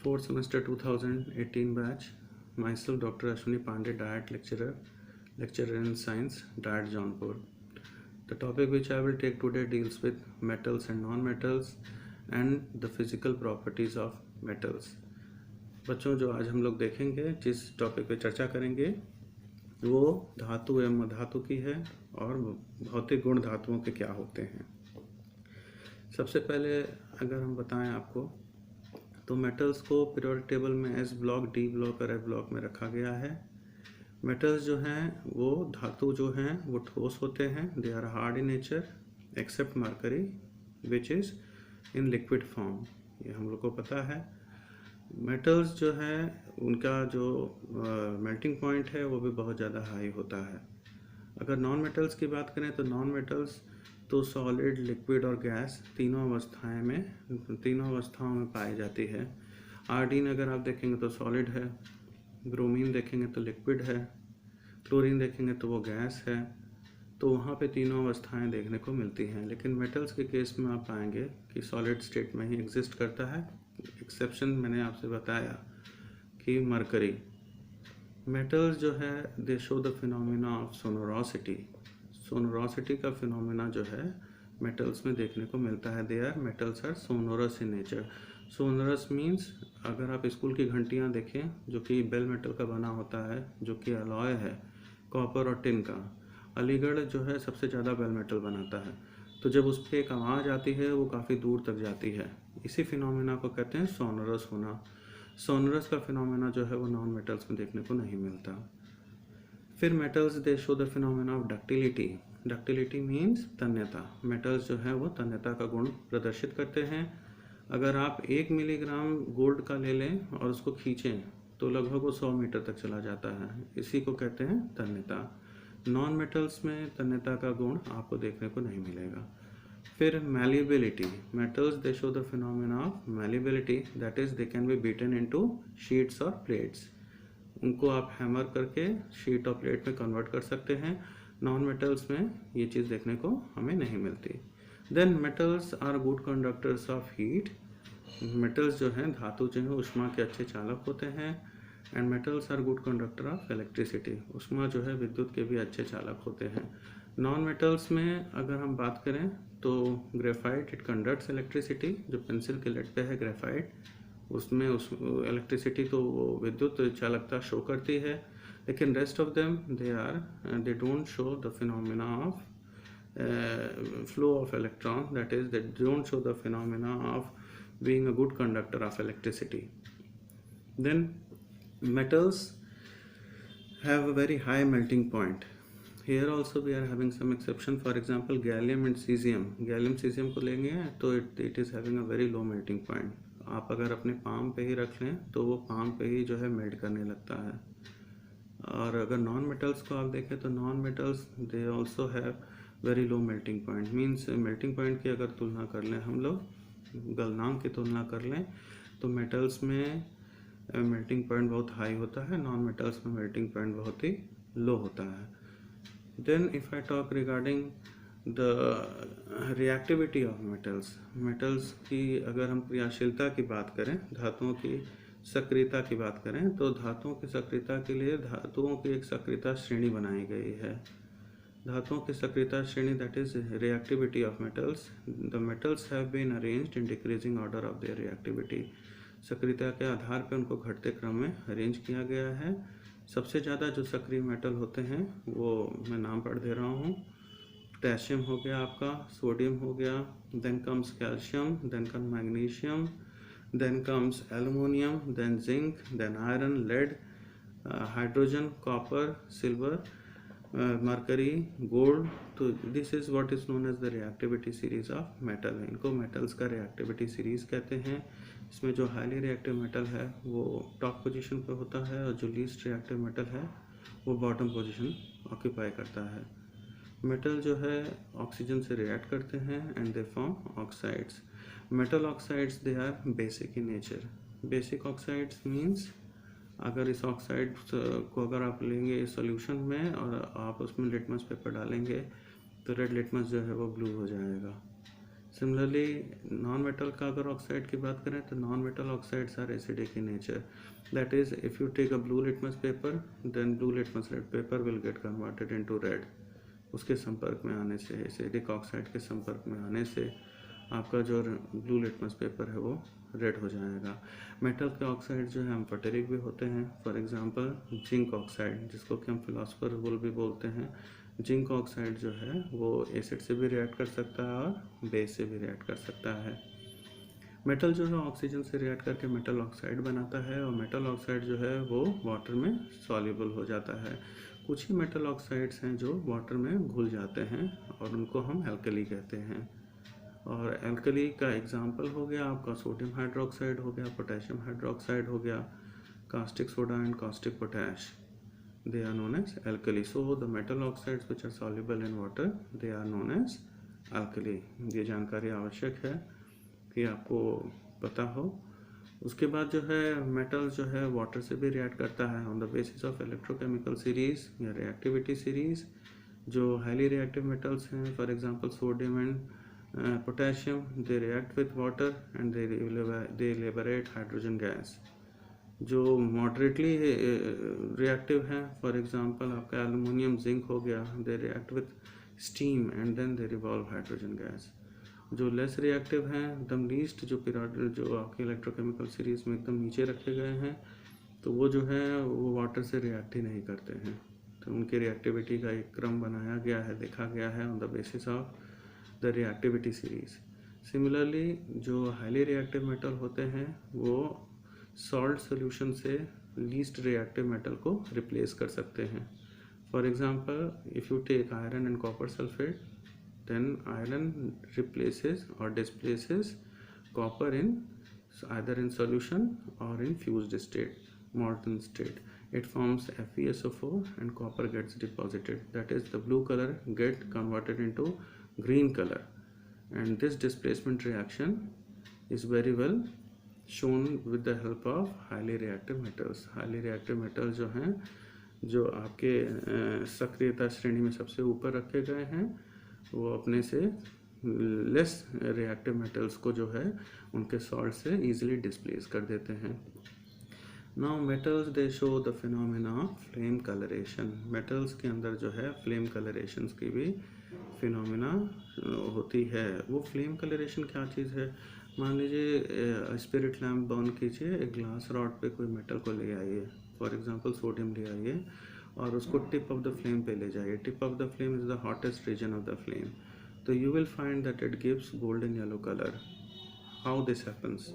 Fourth semester 2018 batch. Myself, Dr. Ashwini Pandey, Diet lecturer in science, Diet Jaunpur. The topic which I will take today deals with metals and non-metals and the physical properties of metals. बच्चों, जो आज हम लोग देखेंगे, जिस topic पे चर्चा करेंगे वो धातु एवं अधातु की है और भौतिक गुण धातुओं के क्या होते हैं। सबसे पहले अगर हम बताएं आपको तो मेटल्स को पीरियोडिक टेबल में एस ब्लॉक, डी ब्लॉक और एफ ब्लॉक में रखा गया है। मेटल्स जो हैं वो धातु जो हैं वो ठोस होते हैं, they are hard in nature except mercury which is in liquid form, ये हम लोग को पता है। मेटल्स जो है उनका जो मेल्टिंग पॉइंट है वो भी बहुत ज़्यादा हाई होता है। अगर नॉन मेटल्स की बात करें तो नॉन मेटल्स तो सॉलिड, लिक्विड और गैस तीनों अवस्थाओं में पाई जाती है। आयोडीन अगर आप देखेंगे तो सॉलिड है, ब्रोमीन देखेंगे तो लिक्विड है, क्लोरीन देखेंगे तो वो गैस है। तो वहाँ पे तीनों अवस्थाएं देखने को मिलती हैं। लेकिन मेटल्स के केस में आप पाएंगे कि सॉलिड स्टेट में ही एग्जिस्ट करता है। एक्सेप्शन मैंने आपसे बताया कि मरकरी। मेटल्स जो है they show the phenomena of sonorosity. Sonorosity का फिनोमिना जो है मेटल्स में देखने को मिलता है। They are metals are sonorous in nature. Sonorous means अगर आप स्कूल की घंटियाँ देखें जो कि बेल मेटल का बना होता है, जो कि अलॉय है कॉपर और टिन का। अलीगढ़ जो है सबसे ज़्यादा बेल मेटल बनाता है, तो जब उस पर एक आवाज़ आती है वो काफ़ी दूर तक जाती है। इसी फिनोमिना को कहते हैं सोनोरस होना। सोनोरस का फिनोमिना जो है वो नॉन मेटल्स में देखने को नहीं मिलता। फिर metals they show the phenomena of ductility. Ductility means तन्यता। मेटल्स जो है वो तन्यता का गुण प्रदर्शित करते हैं। अगर आप 1 मिलीग्राम गोल्ड का ले लें और उसको खींचें तो लगभग वो 100 मीटर तक चला जाता है। इसी को कहते हैं तन्यता। नॉन मेटल्स में तन्यता का गुण आपको देखने को नहीं मिलेगा। फिर malleability. Metals they show the phenomena of malleability, that is they can be beaten into sheets और प्लेट्स। उनको आप हैमर करके शीट और प्लेट में कन्वर्ट कर सकते हैं। नॉन मेटल्स में ये चीज़ देखने को हमें नहीं मिलती। Then metals are good conductors of heat. Metals जो हैं धातु जो है ऊष्मा के अच्छे चालक होते हैं। And metals are good conductor of electricity. ऊष्मा जो है विद्युत के भी अच्छे चालक होते हैं। नॉन मेटल्स में अगर हम बात करें तो ग्रेफाइट, इट कंडक्ट्स इलेक्ट्रिसिटी। जो पेंसिल के लेड पे है ग्रेफाइट, उसमें उस इलेक्ट्रिसिटी तो वो विद्युत चालकता शो करती है। लेकिन rest of them they don't show the phenomena of flow of electron, that is they don't show the phenomena of being a good conductor of electricity. Then metals have a very high melting point. Here also we are having some exception. For example, gallium and cesium. Gallium cesium को लेंगे तो it is having a very low melting point. आप अगर अपने palm पे ही रख लें तो वो पाम पे ही जो है मेल्ट करने लगता है। और अगर नॉन मेटल्स को आप देखें तो non metals they also have very low melting point. Means melting point की अगर तुलना कर लें हम लोग, गलनांक की तुलना कर लें तो मेटल्स में मेल्टिंग पॉइंट बहुत हाई होता है, नॉन मेटल्स में मेल्टिंग पॉइंट बहुत ही लो होता है। Then if I talk regarding the reactivity of metals. Metals की अगर हम क्रियाशीलता की बात करें, धातुओं की सक्रियता की बात करें तो धातुओं की सक्रियता के लिए धातुओं की एक सक्रियता श्रेणी बनाई गई है। धातुओं की सक्रियता श्रेणी, that is reactivity of metals. The metals have been arranged in decreasing order of their reactivity. सक्रियता के आधार पर उनको घटते क्रम में अरेंज किया गया है। सबसे ज़्यादा जो सक्रिय मेटल होते हैं वो मैं नाम पढ़ दे रहा हूँ। पोटेशियम हो गया आपका, सोडियम हो गया, then comes calcium, then come magnesium, then comes aluminium, then zinc, then iron, lead, hydrogen, copper, silver, mercury, gold. तो this is what is known as the reactivity series of metal. इनको metals का reactivity series कहते हैं। इसमें जो highly reactive metal है वो top position पे होता है और जो लीस्ट रिएक्टिव मेटल है वो बॉटम पोजीशन ऑक्यूपाई करता है। मेटल जो है ऑक्सीजन से रिएक्ट करते हैं and they form oxides. Metal oxides they are basic in nature. Basic oxides means अगर इस ऑक्साइड को अगर आप लेंगे सॉल्यूशन में और आप उसमें लिटमस पेपर डालेंगे तो रेड लिटमस जो है वो ब्लू हो जाएगा। सिमिलरली नॉन मेटल का अगर ऑक्साइड की बात करें तो non metal oxides are acidic in nature. That is if you take a blue litmus paper, then blue litmus paper will get converted into red. उसके संपर्क में आने से, एसिडिक ऑक्साइड के संपर्क में आने से आपका जो ब्लू लिटमस पेपर है वो रेड हो जाएगा. मेटल के ऑक्साइड जो है एम्फोटेरिक भी होते हैं. फॉर एग्जांपल जिंक ऑक्साइड, जिसको कि हम फिलोसफर वुल भी बोलते हैं. जिंक ऑक्साइड जो है वो एसिड से भी रिएक्ट कर सकता है और बेस से भी रिएक्ट कर सकता है. मेटल जो है ऑक्सीजन से रिएक्ट करके मेटल ऑक्साइड बनाता है और मेटल ऑक्साइड जो है वो वाटर में सॉल्युबल हो जाता है. कुछ ही मेटल ऑक्साइड्स हैं जो वाटर में घुल जाते हैं और उनको हम एल्कली कहते हैं. और एल्कली का एग्जांपल हो गया आपका सोडियम हाइड्रोक्साइड हो गया, पोटेशियम हाइड्रोक्साइड हो गया, caustic soda and caustic potash. They are known as alkali. So the metal oxides which are soluble in water, they are known as alkali. ये जानकारी आवश्यक है कि आपको पता हो. उसके बाद जो है मेटल जो है वाटर से भी रिएक्ट करता है on the basis of electrochemical series या रिएक्टिविटी सीरीज. जो हाईली रिएक्टिव मेटल्स हैं, for example sodium and potassium, they react with water and they liberate hydrogen gas. जो मॉडरेटली रिएक्टिव हैं, फॉर एग्जांपल आपका एल्युमिनियम जिंक हो गया, they react with steam and then they revolve hydrogen gas. जो less reactive हैं, एकदम least जो आपके इलेक्ट्रोकेमिकल सीरीज में एकदम नीचे रखे गए हैं, तो वो जो है वो वाटर से रिएक्ट ही नहीं करते हैं. तो उनकी रिएक्टिविटी का एक क्रम बनाया गया है, देखा गया है on the basis of the reactivity series. Similarly जो हाईली रिएक्टिव मेटल होते हैं वो सॉल्ट सोल्यूशन से लीस्ट रिएक्टिव मेटल को रिप्लेस कर सकते हैं. For example if you take iron and copper sulphate, then iron replaces और displaces copper in either in solution or in fused state, molten state. It forms FeSO4 and copper gets deposited. That is, the blue color get converted into green color, and this displacement reaction is very well shown with the help of highly reactive metals. Highly reactive metals जो हैं, जो आपके सक्रियता श्रेणी में सबसे ऊपर रखे गए हैं, वो अपने से लेस रिएक्टिव मेटल्स को जो है उनके सॉल्ट से इजीली डिस्प्लेस कर देते हैं. Now metals they show the phenomena of flame colouration. Metals के अंदर जो है फ्लेम कलरेशन की भी फिनोमेना होती है. वो फ्लेम कलरेशन क्या चीज़ है? मान लीजिए स्पिरिट लैम्प बर्न कीजिए, एक ग्लास रॉड पे कोई मेटल को ले आइए, फॉर एग्जांपल सोडियम ले आइए और उसको टिप ऑफ द फ्लेम पे ले जाइए. Tip of the flame is the hottest region of the flame. तो you will find that it gives golden yellow colour. How this happens?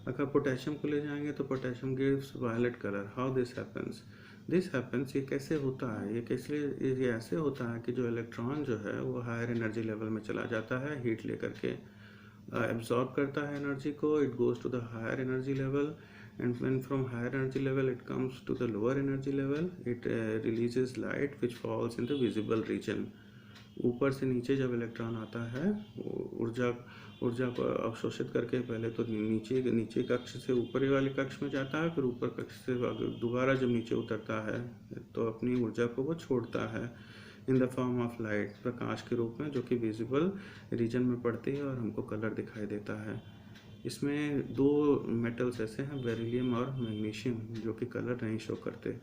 अगर पोटेशियम को ले जाएंगे तो potassium gives violet colour. How this happens? This happens, ये कैसे होता है? ये ऐसे होता है कि जो इलेक्ट्रॉन जो है वो हायर एनर्जी लेवल में चला जाता है, हीट लेकर के एब्जॉर्ब करता है एनर्जी को. It goes to the higher energy level, and when from higher energy level it comes to the lower energy level, it releases light which falls in the visible region. ऊपर से नीचे जब electron आता है, ऊर्जा को अवशोषित करके पहले तो नीचे कक्ष से ऊपर वाले कक्ष में जाता है, फिर ऊपर कक्ष से दोबारा जब नीचे उतरता है तो अपनी ऊर्जा को वो छोड़ता है in the form of light, प्रकाश के रूप में, जो कि विजिबल रीजन में पड़ती है और हमको कलर दिखाई देता है. इसमें दो मेटल्स ऐसे हैं, बेरिलियम और मैग्नीशियम, जो कि कलर नहीं शो करते.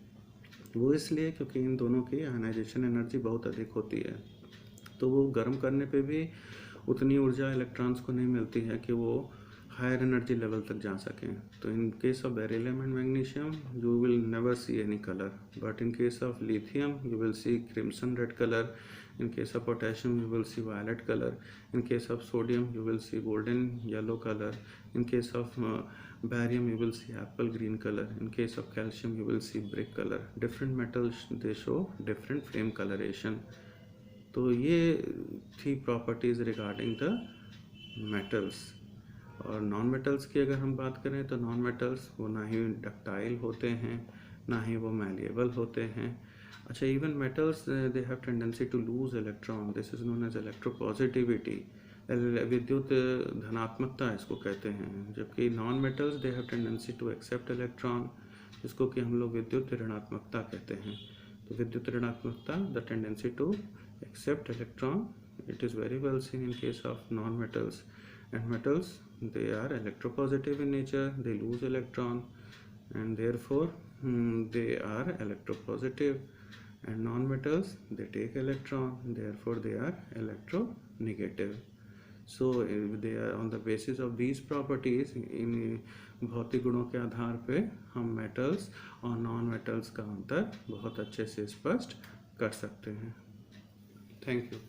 वो इसलिए क्योंकि इन दोनों की आयनाइजेशन एनर्जी बहुत अधिक होती है, तो वो गर्म करने पे भी उतनी ऊर्जा इलेक्ट्रॉन्स को नहीं मिलती है कि वो हायर एनर्जी लेवल तक जा सकें. तो in case of beryllium and magnesium you will never see any colour, but in case of lithium you will see crimson red colour. In case of potassium you will see violet color. In case of sodium you will see golden yellow color. In case of barium you will see apple green color. In case of calcium you will see brick color. Different metals they show different flame coloration. तो ये थी properties regarding the metals. और non metals की अगर हम बात करें तो नॉन मेटल्स वो ना ही डक्टाइल होते हैं, ना ही वो मैलिएबल होते हैं. अच्छा, even metals they have tendency to lose electron. This is known as electropositivity. विद्युत धनात्मकता इसको कहते हैं. जबकि non metals they have tendency to accept electron, जिसको कि हम लोग विद्युत ऋणात्मकता कहते हैं. तो विद्युत ऋणात्मकता, the tendency to accept electron it is very well seen in case of non-metals. And metals, they are electropositive in nature, they lose electron, and therefore they are electropositive. And non-metals, they take electron, therefore they are electronegative. So they are on the basis of these properties, इन भौतिक गुणों के आधार पे हम metals और non metals का अंतर बहुत अच्छे से स्पष्ट कर सकते हैं. Thank you.